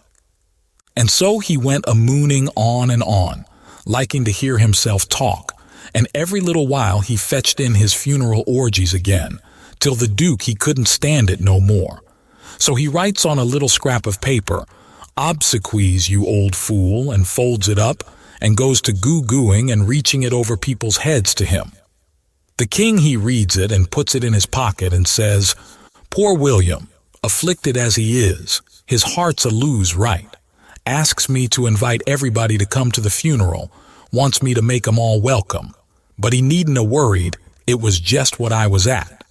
And so he went a-mooning on and on, liking to hear himself talk, and every little while he fetched in his funeral orgies again, till the Duke he couldn't stand it no more. So he writes on a little scrap of paper, "Obsequies, you old fool," and folds it up, and goes to goo-gooing and reaching it over people's heads to him. The king he reads it and puts it in his pocket and says, "Poor William, afflicted as he is, his heart's a lose right. Asks me to invite everybody to come to the funeral, wants me to make 'em all welcome, but he needn't a worried, it was just what I was at."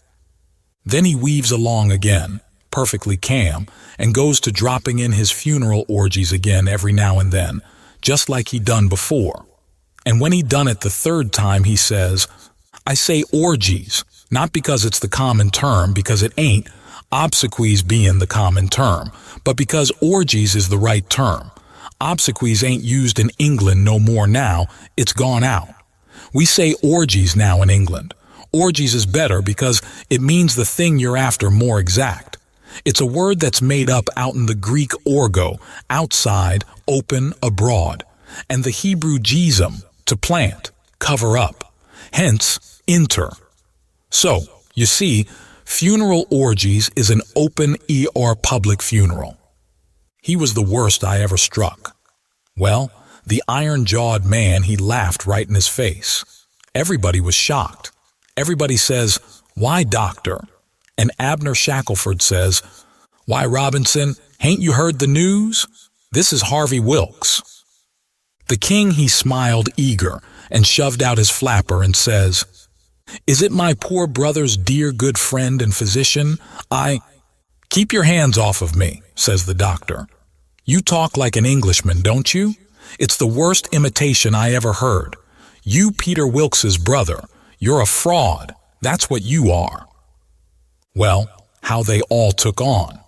Then he weaves along again, perfectly calm, and goes to dropping in his funeral orgies again every now and then, just like he done before. And when he done it the third time, he says, I say orgies, not because it's the common term, because it ain't, obsequies being the common term, but because orgies is the right term. Obsequies ain't used in England no more now, it's gone out. We say orgies now in England. Orgies is better because it means the thing you're after more exact. It's a word that's made up out in the Greek orgo, outside, open, abroad, and the Hebrew jesum, to plant, cover up, hence inter. So, you see, funeral orgies is an open or public funeral. He was the worst I ever struck. Well, the iron-jawed man, he laughed right in his face. Everybody was shocked. Everybody says, "Why, doctor?" And Abner Shackelford says, "Why, Robinson, hain't you heard the news? This is Harvey Wilks." The king, he smiled eager and shoved out his flapper and says, "Is it my poor brother's dear good friend and physician? Keep your hands off of me," says the doctor. "You talk like an Englishman, don't you? It's the worst imitation I ever heard. You Peter Wilks's brother. You're a fraud. That's what you are." Well, how they all took on.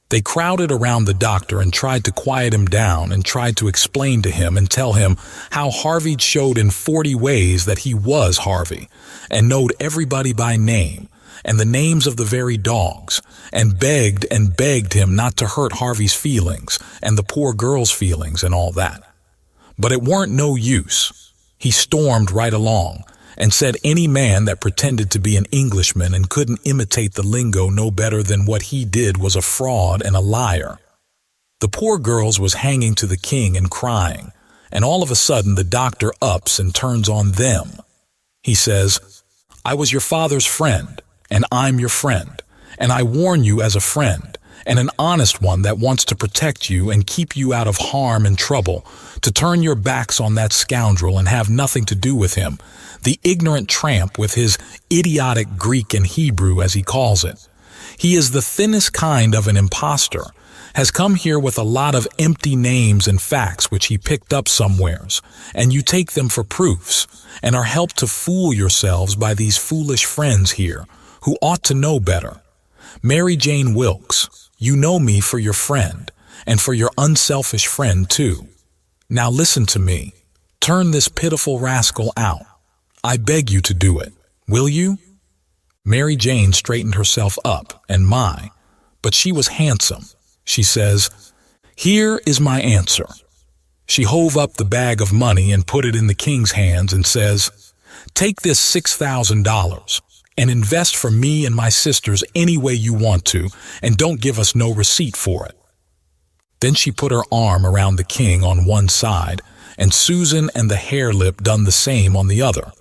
They crowded around the doctor and tried to quiet him down and tried to explain to him and tell him how Harvey showed in 40 ways that he was Harvey and knowed everybody by name and the names of the very dogs, and begged him not to hurt Harvey's feelings and the poor girl's feelings and all that. But it weren't no use. He stormed right along and said any man that pretended to be an Englishman and couldn't imitate the lingo no better than what he did was a fraud and a liar. The poor girls was hanging to the king and crying, and all of a sudden the doctor ups and turns on them. He says, "I was your father's friend, and I'm your friend, and I warn you as a friend, and an honest one that wants to protect you and keep you out of harm and trouble, to turn your backs on that scoundrel and have nothing to do with him, the ignorant tramp with his idiotic Greek and Hebrew, as he calls it. He is the thinnest kind of an impostor, has come here with a lot of empty names and facts which he picked up somewheres, and you take them for proofs, and are helped to fool yourselves by these foolish friends here, who ought to know better. Mary Jane Wilks, you know me for your friend, and for your unselfish friend too. Now listen to me. Turn this pitiful rascal out. I beg you to do it. Will you?" Mary Jane straightened herself up, and but she was handsome. She says, "Here is my answer." She hove up the bag of money and put it in the king's hands and says, "Take this $6,000 and invest for me and my sisters any way you want to, and don't give us no receipt for it." Then she put her arm around the king on one side, and Susan and the hare-lip done the same on the other.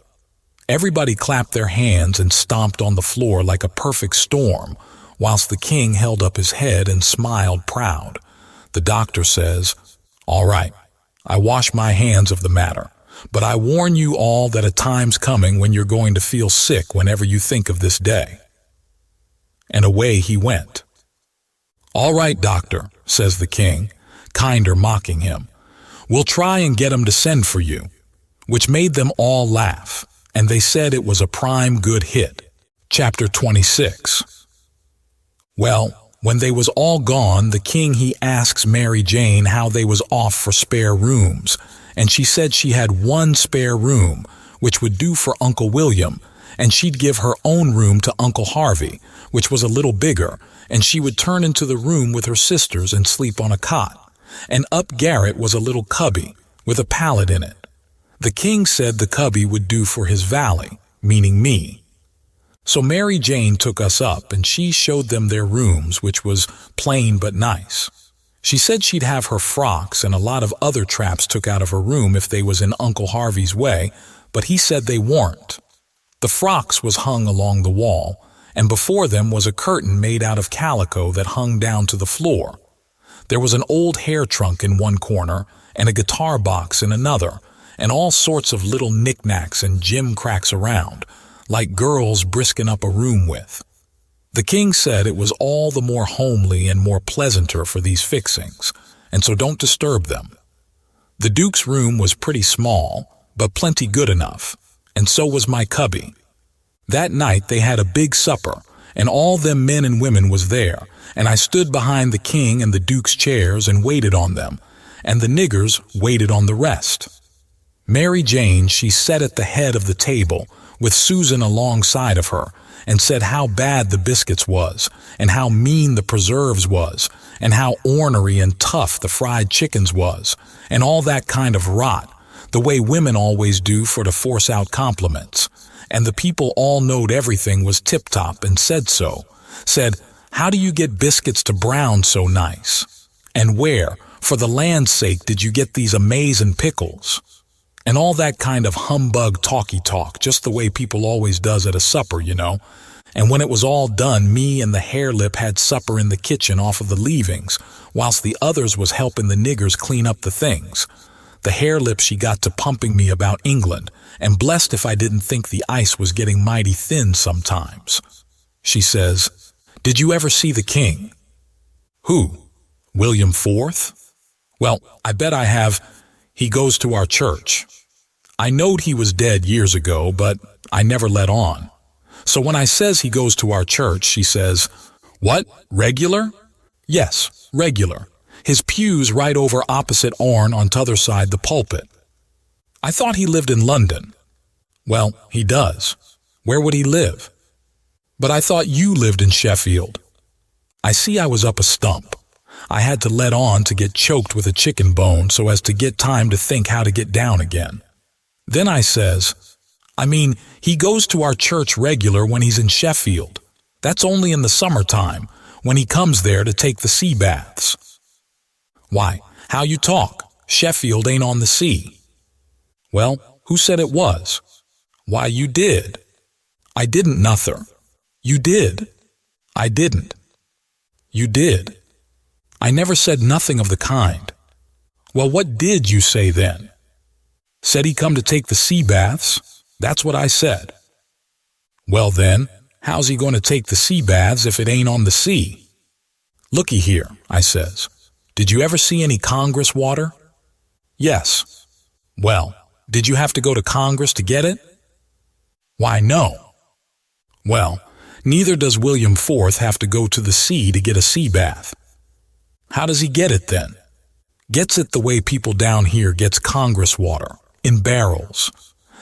Everybody clapped their hands and stomped on the floor like a perfect storm, whilst the king held up his head and smiled proud. The doctor says, "All right, I wash my hands of the matter, but I warn you all that a time's coming when you're going to feel sick whenever you think of this day." And away he went. "All right, doctor," says the king, kinder mocking him. "We'll try and get 'em to send for you," which made them all laugh, and they said it was a prime good hit. Chapter 26. Well, when they was all gone, the king he asks Mary Jane how they was off for spare rooms, and she said she had one spare room, which would do for Uncle William, and she'd give her own room to Uncle Harvey, which was a little bigger, and she would turn into the room with her sisters and sleep on a cot, and up garret was a little cubby with a pallet in it. The king said the cubby would do for his valet, meaning me. So Mary Jane took us up, and she showed them their rooms, which was plain but nice. She said she'd have her frocks and a lot of other traps took out of her room if they was in Uncle Harvey's way, but he said they weren't. The frocks was hung along the wall, and before them was a curtain made out of calico that hung down to the floor. There was an old hair trunk in one corner, and a guitar box in another, and all sorts of little knickknacks and gimcracks around, like girls brisking up a room with. The king said it was all the more homely and more pleasanter for these fixings, and so don't disturb them. The Duke's room was pretty small, but plenty good enough, and so was my cubby. That night they had a big supper, and all them men and women was there, and I stood behind the king and the Duke's chairs and waited on them, and the niggers waited on the rest. Mary Jane, she sat at the head of the table, with Susan alongside of her, and said how bad the biscuits was, and how mean the preserves was, and how ornery and tough the fried chickens was, and all that kind of rot, the way women always do for to force out compliments. And the people all knowed everything was tip-top and said so. Said, "How do you get biscuits to brown so nice? And where, for the land's sake, did you get these amazing pickles?" And all that kind of humbug talky talk, just the way people always does at a supper, you know. And when it was all done, me and the hare-lip had supper in the kitchen off of the leavings, whilst the others was helping the niggers clean up the things. the hare lip she got to pumping me about England, and blessed if I didn't think the ice was getting mighty thin sometimes. She says, "Did you ever see the king?" "Who? William IV? Well, I bet I have. He goes to our church. I knowed he was dead years ago, but I never let on. So when I says he goes to our church, she says, "What, regular?" "Yes, regular. His pew's right over opposite Orne on t'other side the pulpit." "I thought he lived in London." "Well, he does. Where would he live?" "But I thought you lived in Sheffield." I see I was up a stump. I had to let on to get choked with a chicken bone so as to get time to think how to get down again. Then I says, "I mean, he goes to our church regular when he's in Sheffield. That's only in the summertime, when he comes there to take the sea baths." "Why, how you talk? Sheffield ain't on the sea." "Well, who said it was?" "Why, you did." "I didn't nother." "You did." "I didn't." "You did." "I never said nothing of the kind." "Well, what did you say then?" "Said he come to take the sea baths. That's what I said." "Well then, how's he going to take the sea baths if it ain't on the sea?" "Looky here," I says. "Did you ever see any Congress water?" "Yes." "Well, did you have to go to Congress to get it?" "Why, no." "Well, neither does William IV have to go to the sea to get a sea bath." "How does he get it then?" "Gets it the way people down here gets Congress water, in barrels.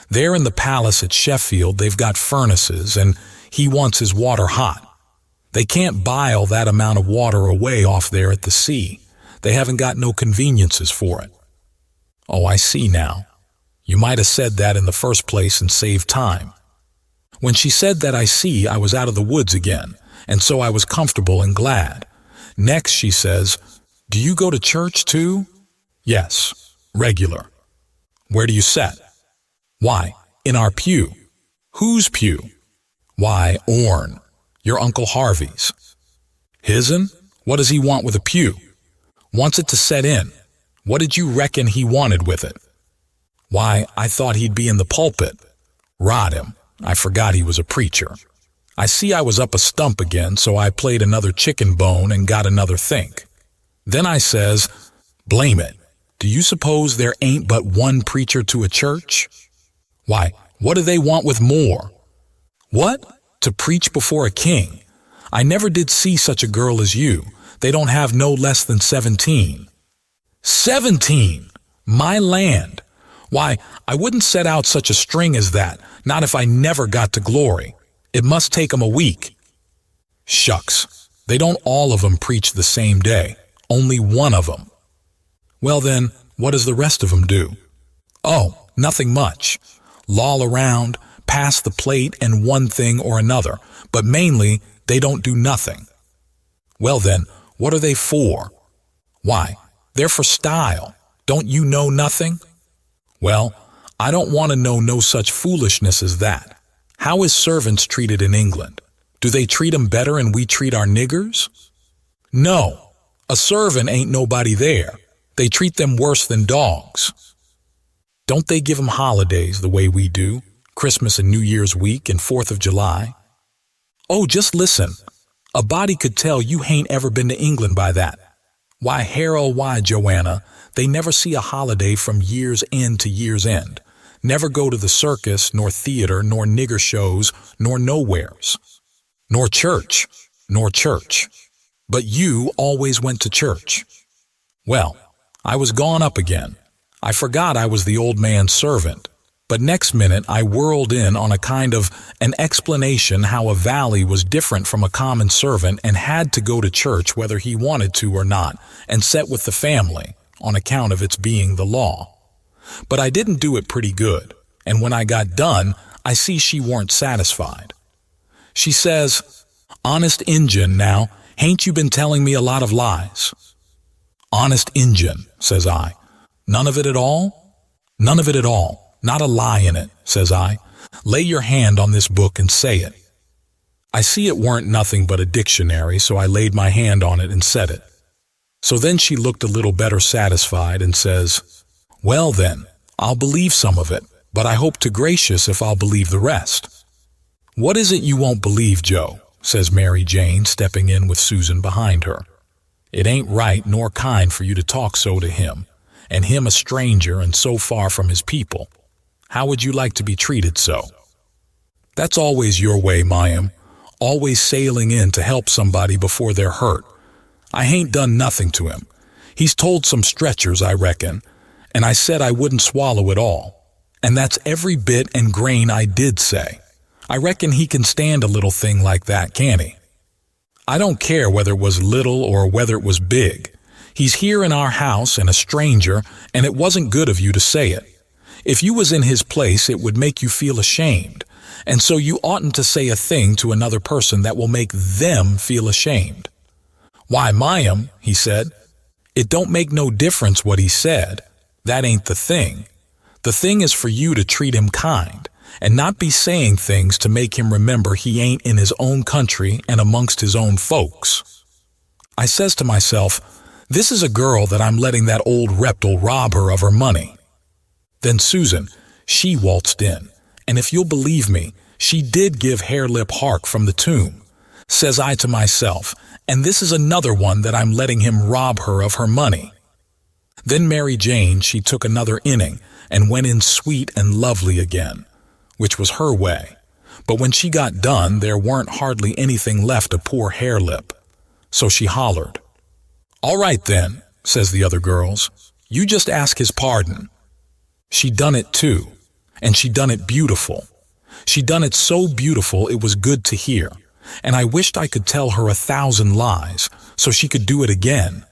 There in the palace at Sheffield they've got furnaces, and he wants his water hot. They can't bile that amount of water away off there at the sea. They haven't got no conveniences for it." "Oh, I see now. You might have said that in the first place and saved time." When she said that, I was out of the woods again, and so I was comfortable and glad. Next she says, "Do you go to church too?" "Yes, regular." "Where do you set?" "Why, in our pew." "Whose pew?" "Why, Orne, your Uncle Harvey's." "His'n? What does he want with a pew?" "Wants it to set in. What did you reckon he wanted with it?" "Why, I thought he'd be in the pulpit." "Rot him. I forgot he was a preacher." I see I was up a stump again, so I played another chicken bone and got another think. Then I says, "Blame it. Do you suppose there ain't but one preacher to a church?" "Why, what do they want with more?" "What? To preach before a king. I never did see such a girl as you. They don't have no less than 17. 17! My land! Why, I wouldn't set out such a string as that, not if I never got to glory. It must take 'em a week." "Shucks, they don't all of 'em preach the same day. Only one of 'em." "Well then, what does the rest of 'em do?" "Oh, nothing much. Loll around, pass the plate and one thing or another, but mainly they don't do nothing." "Well then, what are they for?" "Why, they're for style. Don't you know nothing?" "Well, I don't want to know no such foolishness as that. How is servants treated in England? Do they treat 'em better than we treat our niggers?" "No, a servant ain't nobody there. They treat them worse than dogs." "Don't they give 'em holidays the way we do, Christmas and New Year's week and 4th of July?" "Oh, just listen. A body could tell you hain't ever been to England by that. Why, Harold, why, Joanna, they never see a holiday from year's end to year's end. Never go to the circus, nor theater, nor nigger shows, nor nowheres. Nor church, nor church. But you always went to church." Well, I was gone up again. I forgot I was the old man's servant. But next minute I whirled in on a kind of an explanation how a valley was different from a common servant and had to go to church whether he wanted to or not, and set with the family, on account of its being the law. But I didn't do it pretty good, and when I got done, I see she weren't satisfied. She says, "Honest Injun, now, hain't you been telling me a lot of lies?" "Honest Injun," says I. "None of it at all?" "None of it at all. Not a lie in it," says I. "Lay your hand on this book and say it." I see it weren't nothing but a dictionary, so I laid my hand on it and said it. So then she looked a little better satisfied and says, Well then, I'll believe some of it, but I hope to gracious if I'll believe the rest. What is it you won't believe, Joe? Says Mary Jane, stepping in with Susan behind her. It ain't right nor kind for you to talk so to him, and him a stranger and so far from his people. How would you like to be treated so? That's always your way, Mayim, always sailing in to help somebody before they're hurt. I hain't done nothing to him. He's told some stretchers, I reckon, and I said I wouldn't swallow it all. And that's every bit and grain I did say. I reckon he can stand a little thing like that, can't he? I don't care whether it was little or whether it was big. He's here in our house and a stranger, and it wasn't good of you to say it. If you was in his place, it would make you feel ashamed, and so you oughtn't to say a thing to another person that will make them feel ashamed. Why, Mayim, he said, it don't make no difference what he said. That ain't the thing. The thing is for you to treat him kind, and not be saying things to make him remember he ain't in his own country and amongst his own folks. I says to myself, this is a girl that I'm letting that old reptile rob her of her money. Then Susan, she waltzed in, and if you'll believe me, she did give Harelip hark from the tomb. Says I to myself, and this is another one that I'm letting him rob her of her money. Then Mary Jane, she took another inning and went in sweet and lovely again, which was her way. But when she got done, there weren't hardly anything left of poor Harelip. So she hollered. All right then, says the other girls, you just ask his pardon. She done it too, and she done it beautiful. She done it so beautiful it was good to hear, and I wished I could tell her 1,000 lies so she could do it again.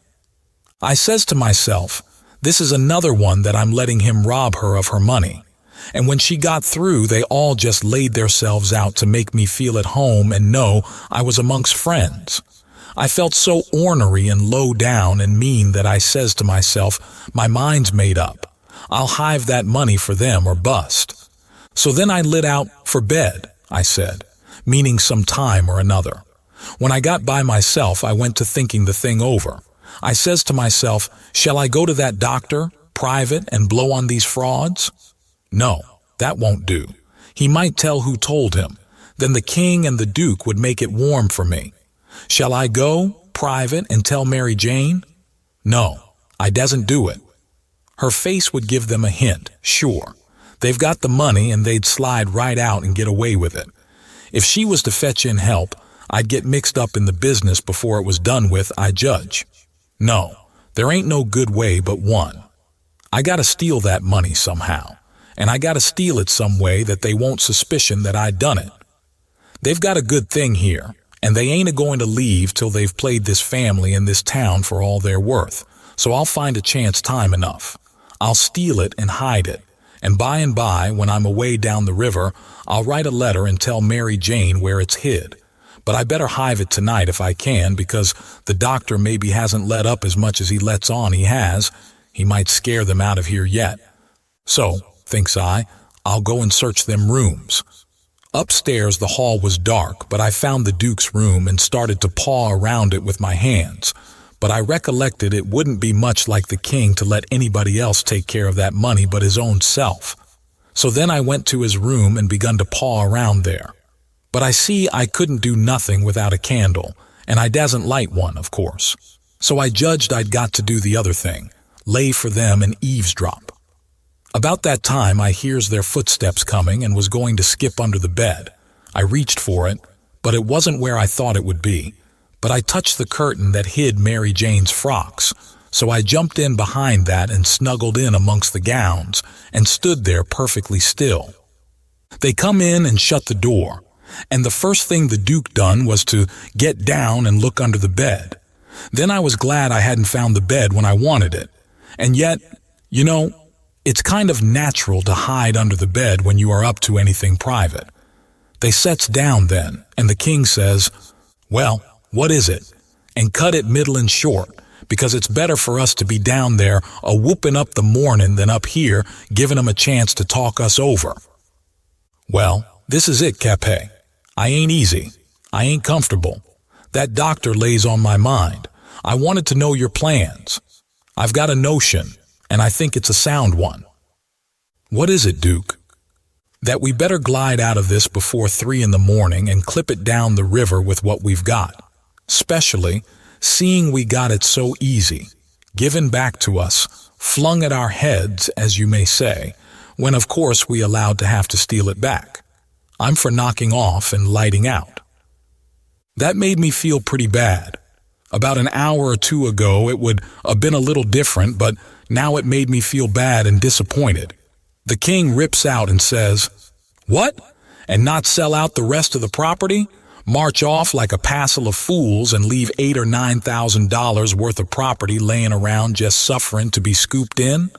I says to myself, this is another one that I'm letting him rob her of her money. And when she got through, they all just laid theirselves out to make me feel at home and know I was amongst friends. I felt so ornery and low down and mean that I says to myself, my mind's made up. I'll hive that money for them or bust. So then I lit out for bed, I said, meaning some time or another. When I got by myself, I went to thinking the thing over. I says to myself, shall I go to that doctor, private, and blow on these frauds? No, that won't do. He might tell who told him. Then the king and the duke would make it warm for me. Shall I go, private, and tell Mary Jane? No, I doesn't do it. Her face would give them a hint, sure. They've got the money and they'd slide right out and get away with it. If she was to fetch in help, I'd get mixed up in the business before it was done with, I judge. No, there ain't no good way but one. I gotta steal that money somehow, and I gotta steal it some way that they won't suspicion that I done it. They've got a good thing here, and they ain't a-going to leave till they've played this family in this town for all they're worth, so I'll find a chance time enough. I'll steal it and hide it, and by, when I'm away down the river, I'll write a letter and tell Mary Jane where it's hid. But I better hive it tonight if I can, because the doctor maybe hasn't let up as much as he lets on he has. He might scare them out of here yet. So, thinks I, I'll go and search them rooms. Upstairs the hall was dark, but I found the Duke's room and started to paw around it with my hands. But I recollected it wouldn't be much like the king to let anybody else take care of that money but his own self. So then I went to his room and begun to paw around there. But I see I couldn't do nothing without a candle, and I dasn't light one, of course. So I judged I'd got to do the other thing, lay for them and eavesdrop. About that time I hears their footsteps coming and was going to skip under the bed. I reached for it, but it wasn't where I thought it would be. But I touched the curtain that hid Mary Jane's frocks, so I jumped in behind that and snuggled in amongst the gowns and stood there perfectly still. They come in and shut the door, and the first thing the Duke done was to get down and look under the bed. Then I was glad I hadn't found the bed when I wanted it. And yet, you know, it's kind of natural to hide under the bed when you are up to anything private. They sets down then, and the king says, well, what is it? And cut it middle and short, because it's better for us to be down there a-whooping up the morning than up here giving 'em a chance to talk us over. Well, this is it, Capet. I ain't easy. I ain't comfortable. That doctor lays on my mind. I wanted to know your plans. I've got a notion, and I think it's a sound one. What is it, Duke? That we better glide out of this before 3 in the morning and clip it down the river with what we've got, especially seeing we got it so easy, given back to us, flung at our heads, as you may say, when of course we allowed to have to steal it back. I'm for knocking off and lighting out. That made me feel pretty bad. About an hour or two ago it would have been a little different, but now it made me feel bad and disappointed. The king rips out and says, "What? And not sell out the rest of the property? March off like a passel of fools and leave $8,000 or $9,000 worth of property laying around just suffering to be scooped in?"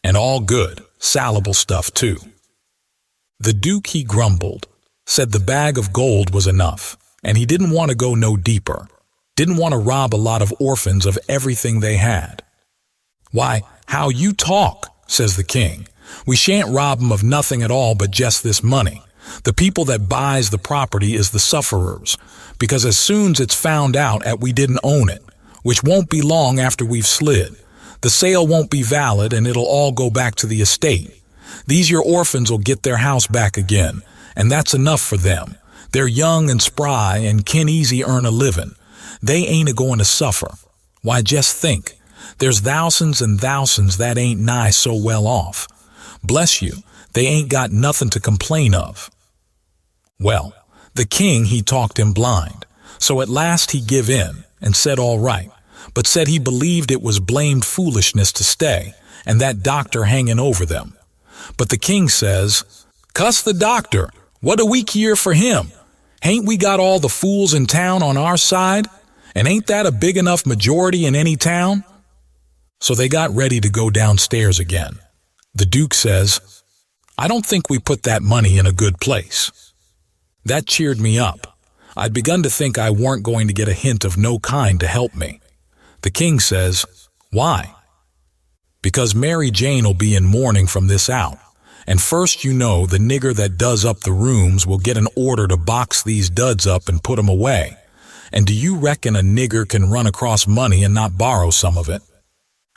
And all good, salable stuff too. The Duke, he grumbled, said the bag of gold was enough, and he didn't want to go no deeper, didn't want to rob a lot of orphans of everything they had. "Why, how you talk," says the king. "We shan't rob 'em of nothing at all but just this money. The people that buys the property is the sufferers, because as soon's it's found out 'at we didn't own it, which won't be long after we've slid, the sale won't be valid and it'll all go back to the estate. These your orphans will get their house back again, and that's enough for them. They're young and spry and can easy earn a living. They ain't a-going to suffer. Why, just think, there's thousands and thousands that ain't nigh so well off. Bless you, they ain't got nothing to complain of." Well, the king, he talked him blind, so at last he give in and said all right, but said he believed it was blamed foolishness to stay, and that doctor hanging over them. But the king says, "Cuss the doctor, what do we care for him? Hain't we got all the fools in town on our side? And ain't that a big enough majority in any town?" So they got ready to go downstairs again. The Duke says, "I don't think we put that money in a good place." That cheered me up. I'd begun to think I weren't going to get a hint of no kind to help me. The king says, "Why?" "Because Mary Jane'll be in mourning from this out, and first you know the nigger that does up the rooms will get an order to box these duds up and put 'em away. And do you reckon a nigger can run across money and not borrow some of it?"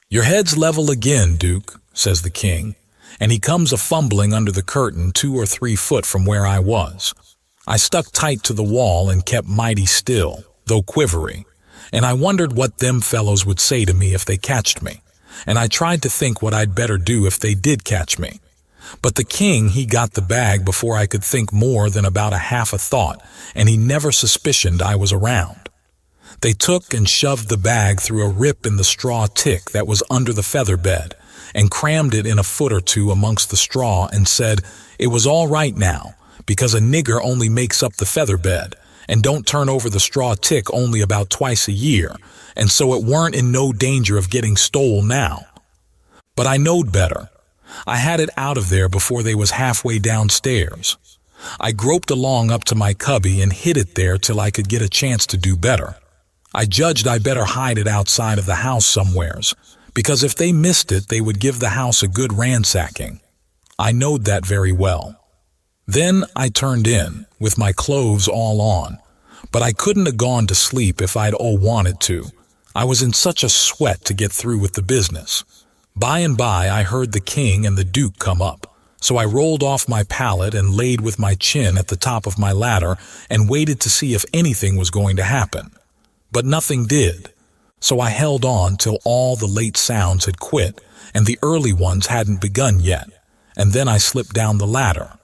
"Your head's level again, Duke," says the king, and he comes a-fumbling under the curtain 2 or 3 foot from where I was. I stuck tight to the wall and kept mighty still, though quivery, and I wondered what them fellows would say to me if they catched me, and I tried to think what I'd better do if they did catch me. But the king, he got the bag before I could think more than about a half a thought, and he never suspicioned I was around. They took and shoved the bag through a rip in the straw tick that was under the feather bed, and crammed it in a foot or two amongst the straw and said it was all right now, because a nigger only makes up the feather bed, and don't turn over the straw tick only about twice a year, and so it weren't in no danger of getting stole now. But I knowed better. I had it out of there before they was halfway downstairs. I groped along up to my cubby and hid it there till I could get a chance to do better. I judged I better hide it outside of the house somewheres, because if they missed it, they would give the house a good ransacking. I knowed that very well. Then I turned in, with my clothes all on, but I couldn't have gone to sleep if I'd wanted to. I was in such a sweat to get through with the business. By and by I heard the king and the Duke come up, so I rolled off my pallet and laid with my chin at the top of my ladder and waited to see if anything was going to happen. But nothing did. So I held on till all the late sounds had quit and the early ones hadn't begun yet, and then I slipped down the ladder.